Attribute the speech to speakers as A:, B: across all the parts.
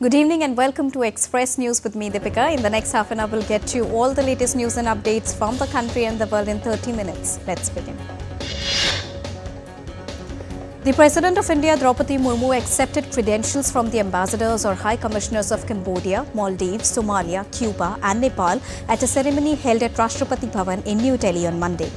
A: Good evening and welcome to Express News with me, Deepika. In the next half an hour, we'll get you all the latest news and updates from the country and the world in 30 minutes. Let's begin. The President of India, Draupadi Murmu, accepted credentials from the ambassadors or high commissioners of Cambodia, Maldives, Somalia, Cuba and Nepal at a ceremony held at Rashtrapati Bhavan in New Delhi on Monday.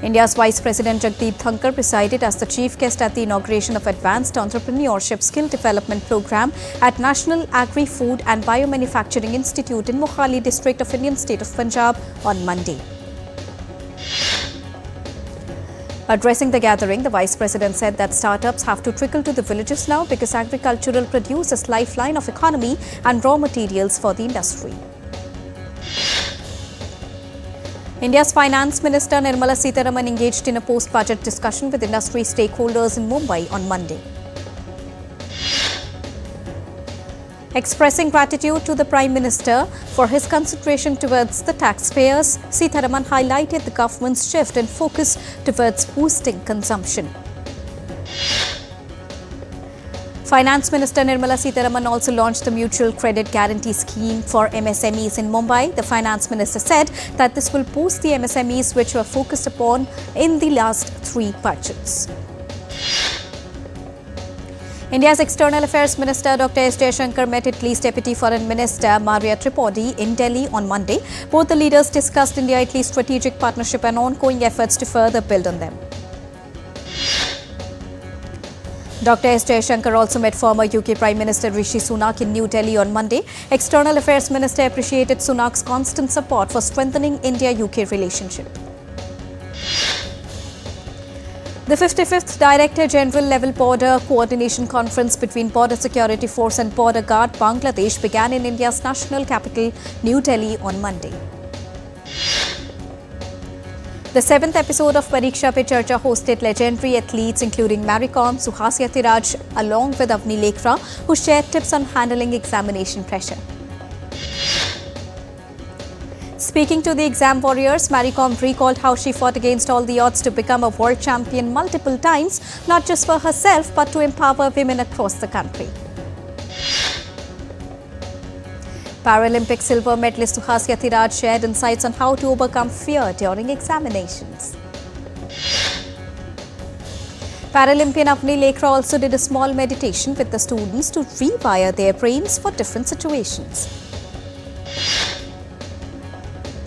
A: India's Vice President Jagdeep Dhankhar presided as the chief guest at the inauguration of Advanced Entrepreneurship Skill Development Programme at National Agri-Food and Biomanufacturing Institute in Mohali district of Indian state of Punjab on Monday. Addressing the gathering, the Vice President said that startups have to trickle to the villages now because agricultural produce is lifeline of economy and raw materials for the industry. India's Finance Minister Nirmala Sitharaman engaged in a post-budget discussion with industry stakeholders in Mumbai on Monday. Expressing gratitude to the Prime Minister for his consideration towards the taxpayers, Sitharaman highlighted the government's shift in focus towards boosting consumption. Finance Minister Nirmala Sitharaman also launched the Mutual Credit Guarantee Scheme for MSMEs in Mumbai. The Finance Minister said that this will boost the MSMEs which were focused upon in the last 3 budgets. India's External Affairs Minister Dr. S. Jaishankar met Italy's Deputy Foreign Minister Maria Tripodi in Delhi on Monday. Both the leaders discussed India-Italy strategic partnership and ongoing efforts to further build on them. Dr. S. Jaishankar also met former UK Prime Minister Rishi Sunak in New Delhi on Monday. External Affairs Minister appreciated Sunak's constant support for strengthening India-UK relationship. The 55th Director General Level Border Coordination Conference between Border Security Force and Border Guard Bangladesh began in India's national capital, New Delhi, on Monday. The 7th episode of Pariksha Pe Charcha hosted legendary athletes including Mary Kom, Suhas Yatiraj along with Avni Lekra, who shared tips on handling examination pressure. Speaking to the exam warriors, Mary Kom recalled how she fought against all the odds to become a world champion multiple times, not just for herself but to empower women across the country. Paralympic silver medalist Suhas Yatiraj shared insights on how to overcome fear during examinations. Paralympian Avni Lekra also did a small meditation with the students to rewire their brains for different situations.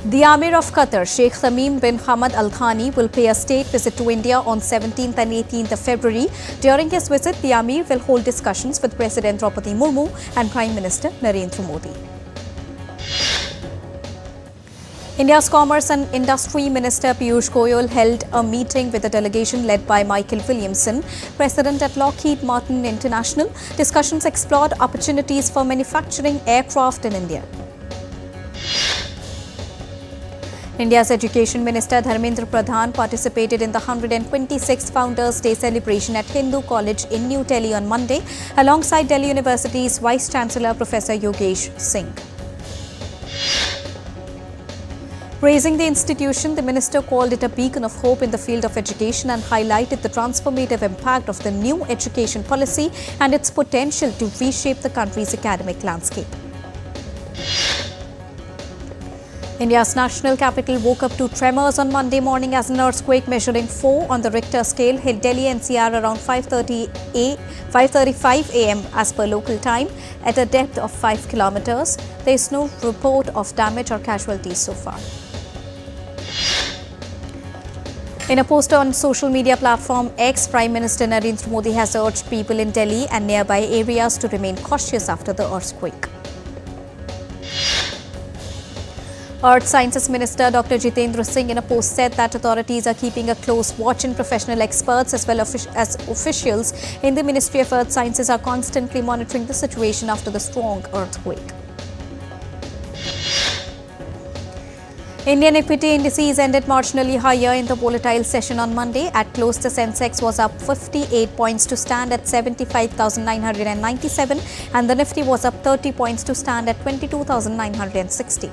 A: The Amir of Qatar, Sheikh Tamim bin Hamad Al Thani, will pay a state visit to India on 17th and 18th of February. During his visit, the Amir will hold discussions with President Draupadi Murmu and Prime Minister Narendra Modi. India's Commerce and Industry Minister Piyush Goyal held a meeting with a delegation led by Michael Williamson, President at Lockheed Martin International. Discussions explored opportunities for manufacturing aircraft in India. India's Education Minister Dharmendra Pradhan participated in the 126th Founders' Day celebration at Hindu College in New Delhi on Monday, alongside Delhi University's Vice Chancellor Professor Yogesh Singh. Praising the institution, the minister called it a beacon of hope in the field of education and highlighted the transformative impact of the new education policy and its potential to reshape the country's academic landscape. India's national capital woke up to tremors on Monday morning as an earthquake measuring 4 on the Richter scale hit Delhi NCR around 5:35 a.m. as per local time at a depth of 5 kilometers. There is no report of damage or casualties so far. In a post on social media platform X, Prime Minister Narendra Modi has urged people in Delhi and nearby areas to remain cautious after the earthquake. Earth Sciences Minister Dr. Jitendra Singh in a post said that authorities are keeping a close watch and professional experts as well as officials in the Ministry of Earth Sciences are constantly monitoring the situation after the strong earthquake. Indian equity indices ended marginally higher in the volatile session on Monday. At close, the Sensex was up 58 points to stand at 75,997 and the Nifty was up 30 points to stand at 22,960.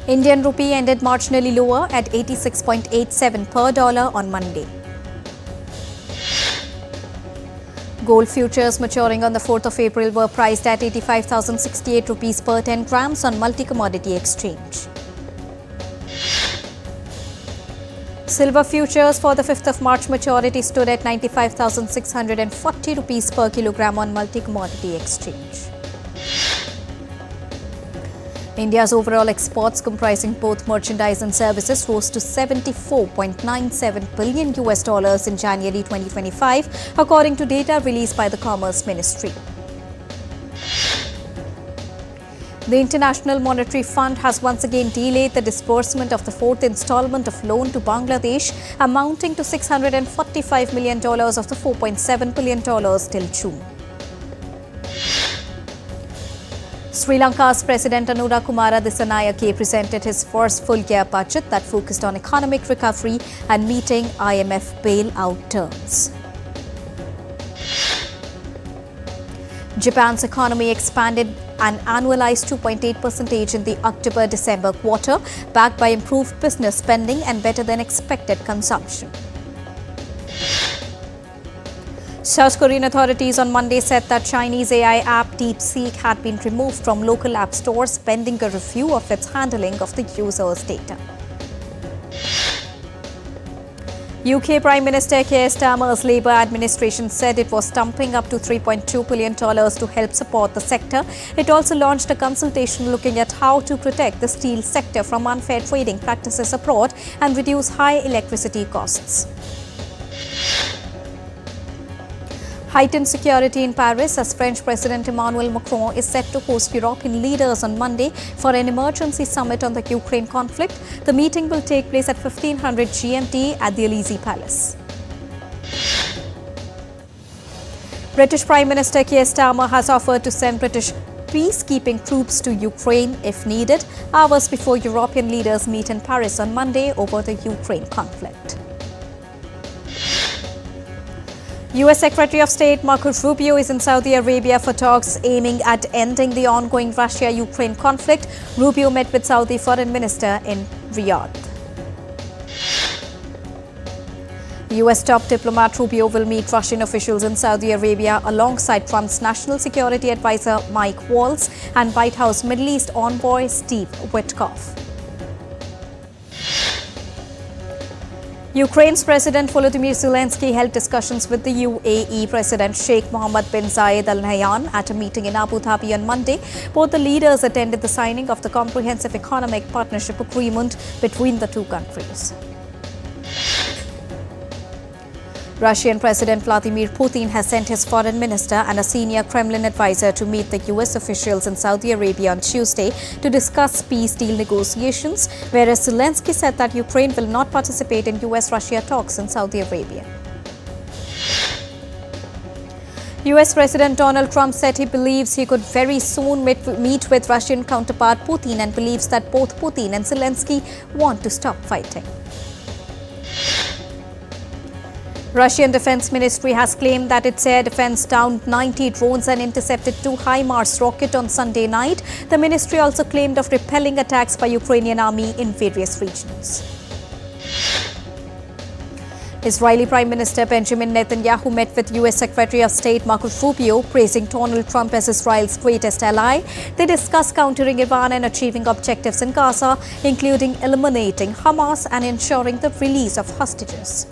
A: Indian rupee ended marginally lower at 86.87 per dollar on Monday. Gold futures maturing on the 4th of April were priced at 85,068 rupees per 10 grams on multi-commodity exchange. Silver futures for the 5th of March maturity stood at 95,640 rupees per kilogram on multi-commodity exchange. India's overall exports comprising both merchandise and services rose to $74.97 billion in January 2025, according to data released by the Commerce Ministry. The International Monetary Fund has once again delayed the disbursement of the fourth installment of loan to Bangladesh, amounting to $645 million of the $4.7 billion till June. Sri Lanka's President Anura Kumara Dissanayake presented his first full-year budget that focused on economic recovery and meeting IMF bailout terms. Japan's economy expanded an annualized 2.8% in the October-December quarter, backed by improved business spending and better-than-expected consumption. South Korean authorities on Monday said that Chinese AI app DeepSeek had been removed from local app stores pending a review of its handling of the users' data. UK Prime Minister Keir Starmer's Labour administration said it was stumping up to $3.2 billion to help support the sector. It also launched a consultation looking at how to protect the steel sector from unfair trading practices abroad and reduce high electricity costs. Heightened security in Paris as French President Emmanuel Macron is set to host European leaders on Monday for an emergency summit on the Ukraine conflict. The meeting will take place at 1500 GMT at the Elysee Palace. British Prime Minister Keir Starmer has offered to send British peacekeeping troops to Ukraine if needed, hours before European leaders meet in Paris on Monday over the Ukraine conflict. U.S. Secretary of State Marco Rubio is in Saudi Arabia for talks aiming at ending the ongoing Russia-Ukraine conflict. Rubio met with Saudi Foreign Minister in Riyadh. U.S. top diplomat Rubio will meet Russian officials in Saudi Arabia alongside Trump's National Security Advisor Mike Waltz and White House Middle East envoy Steve Witkoff. Ukraine's President Volodymyr Zelensky held discussions with the UAE President Sheikh Mohammed bin Zayed Al Nahyan at a meeting in Abu Dhabi on Monday. Both the leaders attended the signing of the Comprehensive Economic Partnership Agreement between the two countries. Russian President Vladimir Putin has sent his foreign minister and a senior Kremlin advisor to meet the U.S. officials in Saudi Arabia on Tuesday to discuss peace deal negotiations, whereas Zelensky said that Ukraine will not participate in U.S.-Russia talks in Saudi Arabia. U.S. President Donald Trump said he believes he could very soon meet with Russian counterpart Putin and believes that both Putin and Zelensky want to stop fighting. Russian Defense Ministry has claimed that its air defense downed 90 drones and intercepted 2 HIMARS rockets on Sunday night. The ministry also claimed of repelling attacks by Ukrainian army in various regions. Israeli Prime Minister Benjamin Netanyahu met with U.S. Secretary of State Marco Rubio, praising Donald Trump as Israel's greatest ally. They discussed countering Iran and achieving objectives in Gaza, including eliminating Hamas and ensuring the release of hostages.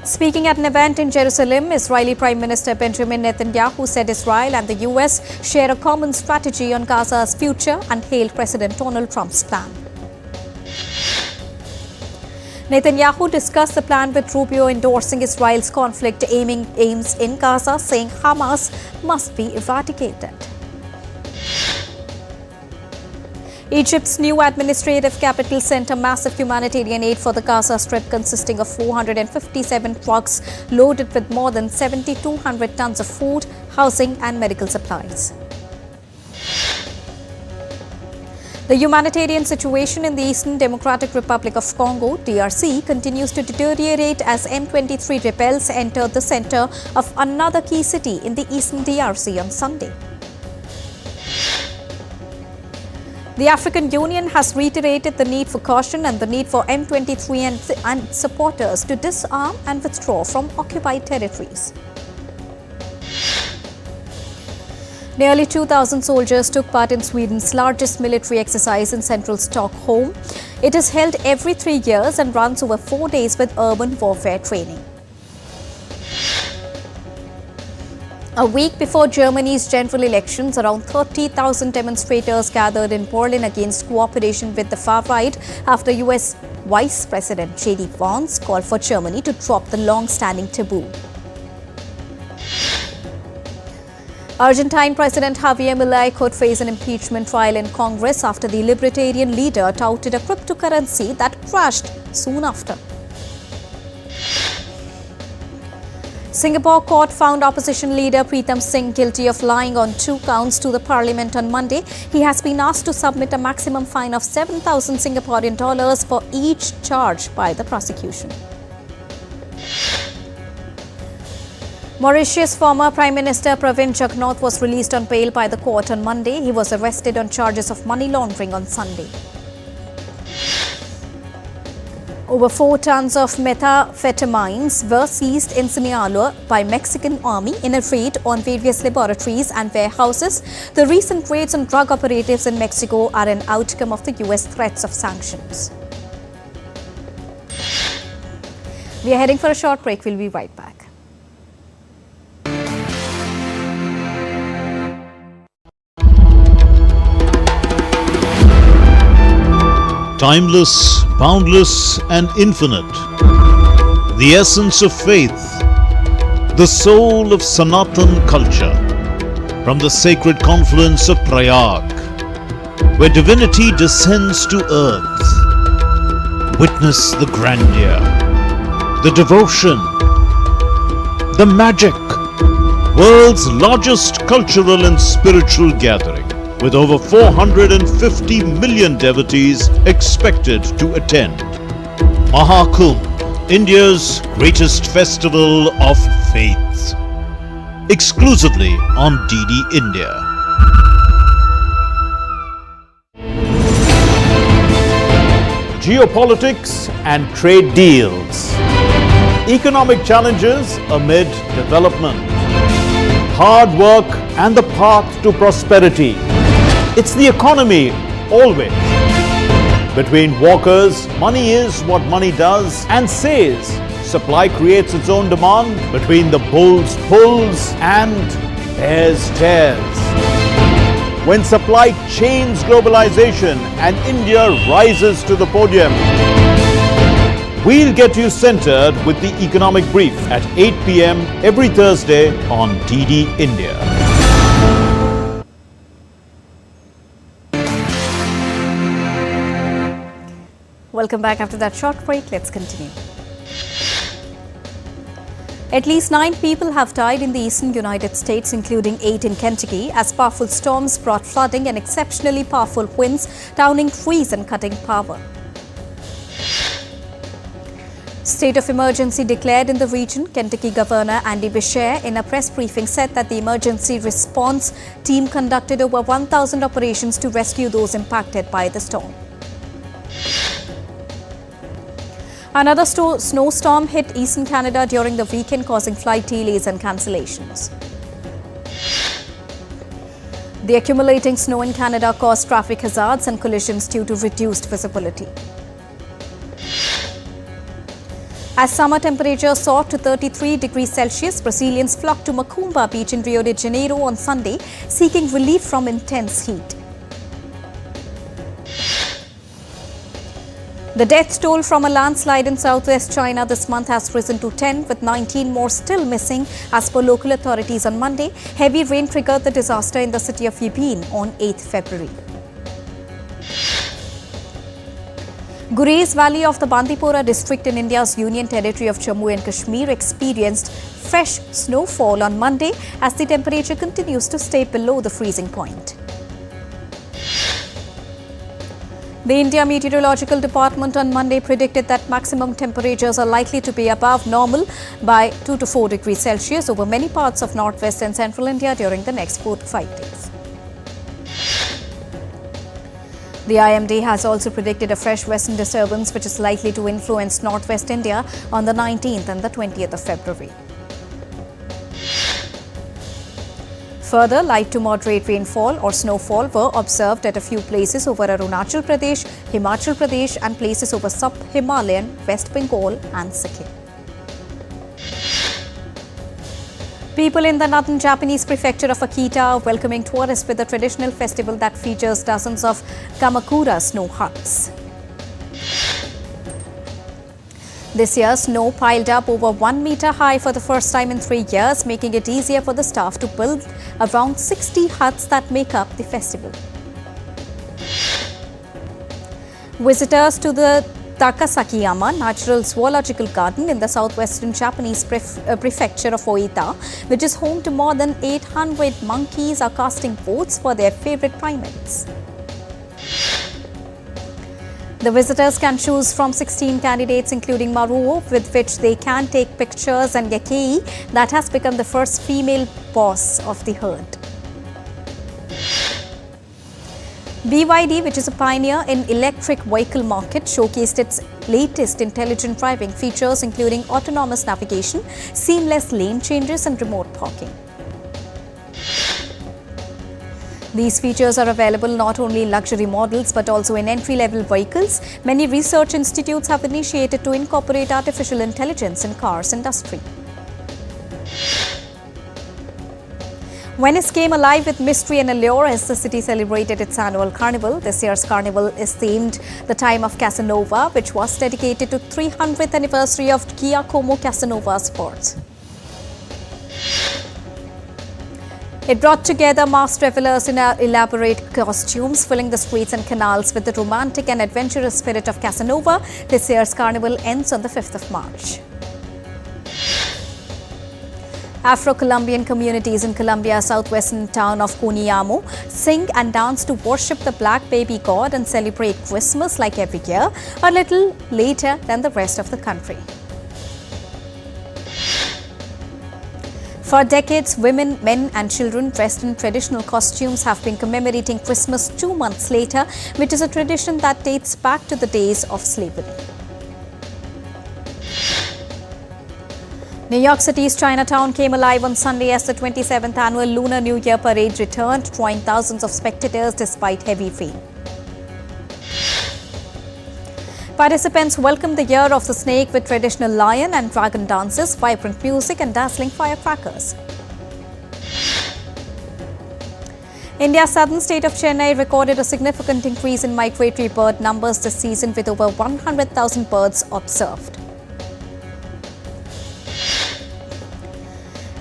A: Speaking at an event in Jerusalem, Israeli Prime Minister Benjamin Netanyahu said Israel and the U.S. share a common strategy on Gaza's future and hailed President Donald Trump's plan. Netanyahu discussed the plan with Rubio endorsing Israel's conflict aims in Gaza, saying Hamas must be eradicated. Egypt's new administrative capital sent a massive humanitarian aid for the Gaza Strip consisting of 457 trucks loaded with more than 7,200 tons of food, housing and medical supplies. The humanitarian situation in the Eastern Democratic Republic of Congo, DRC, continues to deteriorate as M23 rebels entered the center of another key city in the Eastern DRC on Sunday. The African Union has reiterated the need for caution and the need for M23 and supporters to disarm and withdraw from occupied territories. Nearly 2,000 soldiers took part in Sweden's largest military exercise in central Stockholm. It is held every 3 years and runs over 4 days with urban warfare training. A week before Germany's general elections, around 30,000 demonstrators gathered in Berlin against cooperation with the far right after US Vice President J.D. Vance called for Germany to drop the long-standing taboo. Argentine President Javier Milei could face an impeachment trial in Congress after the libertarian leader touted a cryptocurrency that crashed soon after. Singapore court found opposition leader Pritam Singh guilty of lying on 2 counts to the parliament on Monday. He has been asked to submit a maximum fine of 7,000 Singaporean dollars for each charge by the prosecution. Mauritius former Prime Minister Pravin Jugnauth was released on bail by the court on Monday. He was arrested on charges of money laundering on Sunday. Over 4 tons of methamphetamines were seized in Sinaloa by Mexican Army in a raid on various laboratories and warehouses. The recent raids on drug operatives in Mexico are an outcome of the US threats of sanctions. We are heading for a short break. We'll be right back.
B: Timeless, boundless and infinite, the essence of faith, the soul of Sanatan culture, from the sacred confluence of Prayag, where divinity descends to earth. Witness the grandeur, the devotion, the magic, world's largest cultural and spiritual gathering, with over 450 million devotees expected to attend. Mahakumbh, India's greatest festival of faith. Exclusively on DD India. Geopolitics and trade deals. Economic challenges amid development. Hard work and the path to prosperity. It's the economy, always. Between walkers, money is what money does and says. Supply creates its own demand. Between the bulls pulls and bears tears. When supply chains globalization and India rises to the podium, we'll get you centered with the economic brief at 8 p.m. every Thursday on DD India.
A: Welcome back after that short break. Let's continue. At least 9 people have died in the eastern United States, including 8 in Kentucky, as powerful storms brought flooding and exceptionally powerful winds, downing trees and cutting power. State of emergency declared in the region. Kentucky Governor Andy Beshear, in a press briefing, said that the emergency response team conducted over 1,000 operations to rescue those impacted by the storm. Another snowstorm hit eastern Canada during the weekend, causing flight delays and cancellations. The accumulating snow in Canada caused traffic hazards and collisions due to reduced visibility. As summer temperatures soared to 33 degrees Celsius, Brazilians flocked to Macumba Beach in Rio de Janeiro on Sunday, seeking relief from intense heat. The death toll from a landslide in southwest China this month has risen to 10, with 19 more still missing, as per local authorities on Monday. Heavy rain triggered the disaster in the city of Yibin on 8th February. Gurez Valley of the Bandipora district in India's Union Territory of Jammu and Kashmir experienced fresh snowfall on Monday as the temperature continues to stay below the freezing point. The India Meteorological Department on Monday predicted that maximum temperatures are likely to be above normal by 2 to 4 degrees Celsius over many parts of northwest and central India during the next 4 to 5 days. The IMD has also predicted a fresh western disturbance which is likely to influence northwest India on the 19th and the 20th of February. Further, light to moderate rainfall or snowfall were observed at a few places over Arunachal Pradesh, Himachal Pradesh and places over sub-Himalayan, West Bengal and Sikkim. People in the northern Japanese prefecture of Akita are welcoming tourists with a traditional festival that features dozens of Kamakura snow huts. This year, snow piled up over 1 meter high for the first time in 3 years, making it easier for the staff to build around 60 huts that make up the festival. Visitors to the Takasakiyama Natural Zoological Garden in the southwestern Japanese prefecture of Oita, which is home to more than 800 monkeys, are casting votes for their favorite primates. The visitors can choose from 16 candidates including Maruo, with which they can take pictures, and Yakei, that has become the first female boss of the herd. BYD, which is a pioneer in electric vehicle market, showcased its latest intelligent driving features including autonomous navigation, seamless lane changes and remote parking. These features are available not only in luxury models but also in entry-level vehicles. Many research institutes have initiated to incorporate artificial intelligence in cars industry. Venice came alive with mystery and allure as the city celebrated its annual carnival. This year's carnival is themed the Time of Casanova, which was dedicated to 300th anniversary of Giacomo Casanova's birth. It brought together masked revelers in elaborate costumes, filling the streets and canals with the romantic and adventurous spirit of Casanova. This year's carnival ends on the 5th of March. Afro-Colombian communities in Colombia's southwestern town of Cuniamo sing and dance to worship the black baby god and celebrate Christmas like every year, a little later than the rest of the country. For decades, women, men and children dressed in traditional costumes have been commemorating Christmas 2 months later, which is a tradition that dates back to the days of slavery. New York City's Chinatown came alive on Sunday as the 27th annual Lunar New Year parade returned, drawing thousands of spectators despite heavy rain. Participants welcomed the Year of the Snake with traditional lion and dragon dances, vibrant music and dazzling firecrackers. India's southern state of Chennai recorded a significant increase in migratory bird numbers this season with over 100,000 birds observed.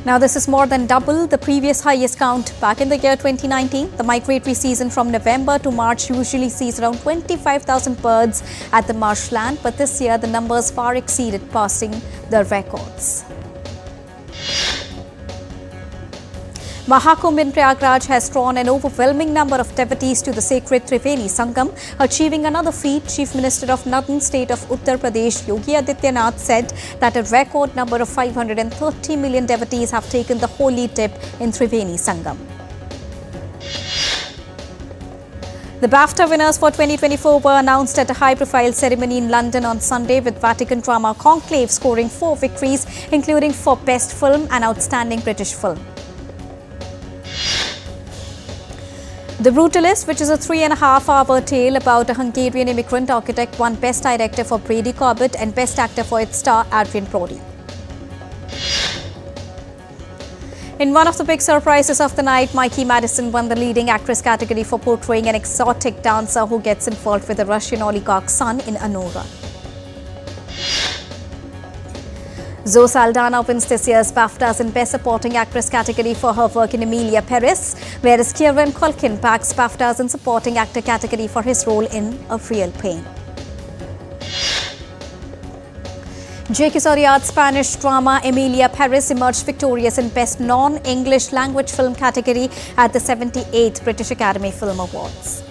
A: Now, this is more than double the previous highest count back in the year 2019. The migratory season from November to March usually sees around 25,000 birds at the marshland, but this year the numbers far exceeded, passing the records. Mahakumbh in Prayagraj has drawn an overwhelming number of devotees to the sacred Triveni Sangam, achieving another feat. Chief Minister of Northern State of Uttar Pradesh, Yogi Adityanath, said that a record number of 530 million devotees have taken the holy dip in Triveni Sangam. The BAFTA winners for 2024 were announced at a high-profile ceremony in London on Sunday, with Vatican drama Conclave scoring 4 victories, including for Best Film and Outstanding British Film. The Brutalist, which is a 3.5-hour tale about a Hungarian immigrant architect, won Best Director for Brady Corbett and Best Actor for its star Adrian Brody. In one of the big surprises of the night, Mikey Madison won the leading actress category for portraying an exotic dancer who gets involved with a Russian oligarch's son in Anora. Zoe Saldana wins this year's BAFTAs in Best Supporting Actress category for her work in Emilia Paris, whereas Kieran Culkin bags BAFTAs in Supporting Actor category for his role in A Real Pain. J.K. Soria's Spanish drama Emilia Paris emerged victorious in Best Non-English Language Film category at the 78th British Academy Film Awards.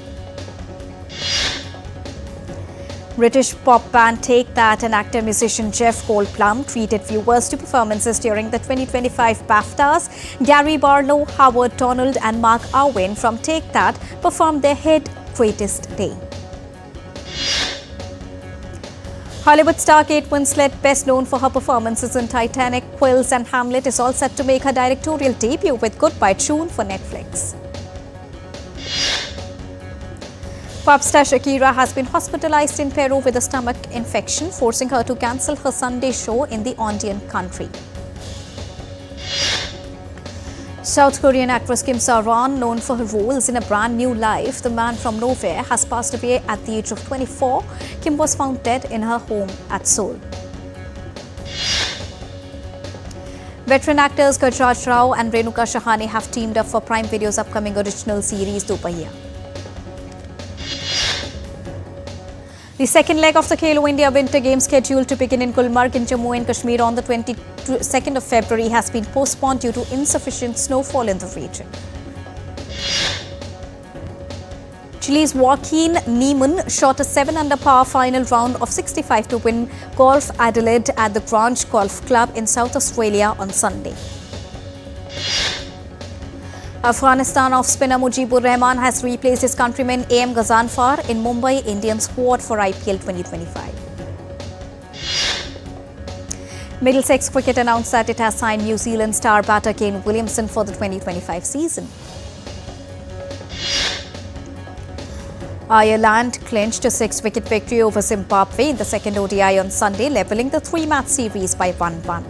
A: British pop band Take That and actor-musician Jeff Goldblum treated viewers to performances during the 2025 BAFTAs. Gary Barlow, Howard Donald and Mark Irwin from Take That performed their hit Greatest Day. Hollywood star Kate Winslet, best known for her performances in Titanic, Quills and Hamlet, is all set to make her directorial debut with Goodbye June for Netflix. Pop star Shakira has been hospitalized in Peru with a stomach infection, forcing her to cancel her Sunday show in the Andean country. South Korean actress Kim Sa-ron, known for her roles in A Brand New Life, The Man from Nowhere, has passed away at the age of 24. Kim was found dead in her home at Seoul. Veteran actors Gajraj Rao and Renuka Shahane have teamed up for Prime Video's upcoming original series Dupaiya. The second leg of the Khelo India Winter Games, scheduled to begin in Gulmarg in Jammu and Kashmir on the 22nd of February, has been postponed due to insufficient snowfall in the region. Chile's Joaquin Niemann shot a 7-under par final round of 65 to win Golf Adelaide at the Grange Golf Club in South Australia on Sunday. Afghanistan off-spinner Mujibur Rahman has replaced his countryman AM Ghazanfar in Mumbai Indians squad for IPL 2025. Middlesex Cricket announced that it has signed New Zealand star batter Kane Williamson for the 2025 season. Ireland clinched a 6-wicket victory over Zimbabwe in the second ODI on Sunday, levelling the 3-match series by 1-1.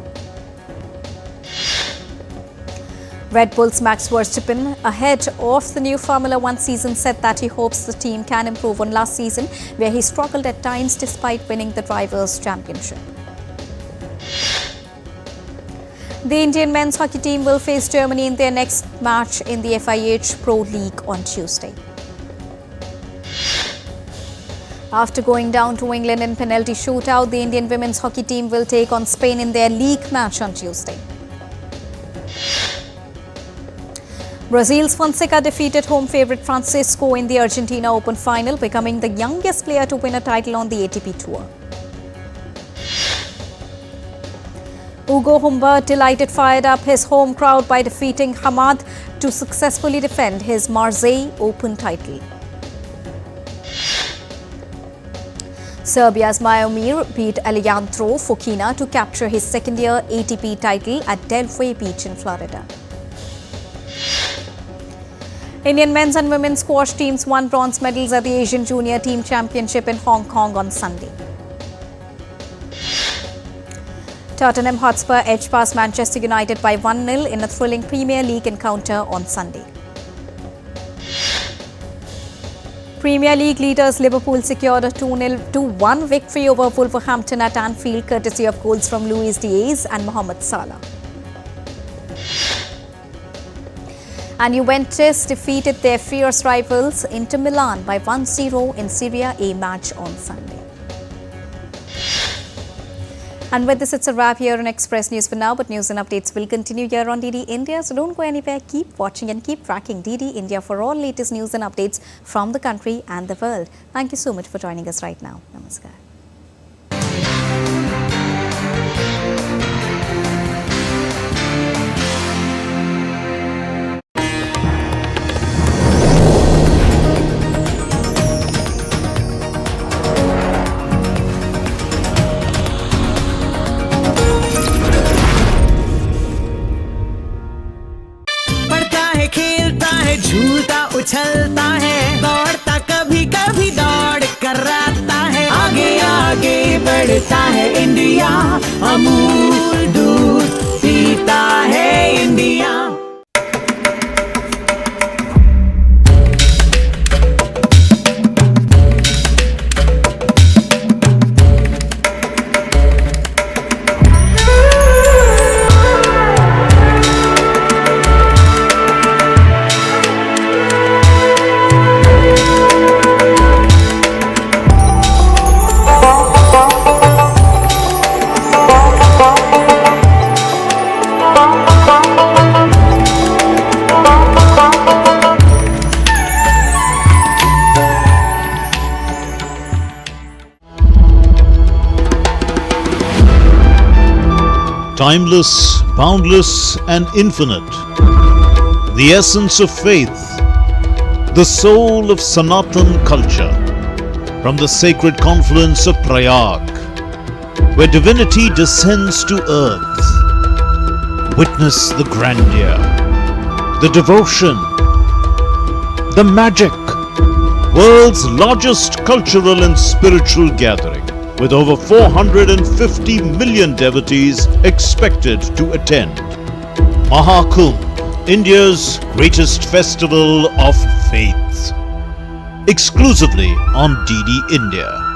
A: Red Bull's Max Verstappen, ahead of the new Formula One season, said that he hopes the team can improve on last season, where he struggled at times despite winning the Drivers' Championship. The Indian men's hockey team will face Germany in their next match in the FIH Pro League on Tuesday. After going down to England in penalty shootout, the Indian women's hockey team will take on Spain in their league match on Tuesday. Brazil's Fonseca defeated home favourite Francisco in the Argentina Open final, becoming the youngest player to win a title on the ATP Tour. Ugo Humbert delighted fired up his home crowd by defeating Hamad to successfully defend his Marseille Open title. Serbia's Majomir beat Alejandro Fokina to capture his second-year ATP title at Delray Beach in Florida. Indian men's and women's squash teams won bronze medals at the Asian Junior Team Championship in Hong Kong on Sunday. Tottenham Hotspur edged past Manchester United by 1-0 in a thrilling Premier League encounter on Sunday. Premier League leaders Liverpool secured a 2-1 victory over Wolverhampton at Anfield, courtesy of goals from Luis Diaz and Mohamed Salah. And Juventus defeated their fierce rivals Inter Milan by 1-0 in Serie A match on Sunday. And with this, it's a wrap here on Express News for now, but news and updates will continue here on DD India. So don't go anywhere. Keep watching and keep tracking DD India for all latest news and updates from the country and the world. Thank you so much for joining us right now. Namaskar.
C: झूलता उछलता है, दौड़ता कभी कभी दौड़ कराता है, आगे आगे बढ़ता है इंडिया, अमूल दूध पीता है India.
B: Timeless, boundless and infinite, the essence of faith, the soul of Sanatan culture, from the sacred confluence of Prayag where divinity descends to earth. Witness the grandeur, the devotion, the magic. World's largest cultural and spiritual gathering, with over 450 million devotees expected to attend. Mahakumbh, India's greatest festival of faith. Exclusively on DD India.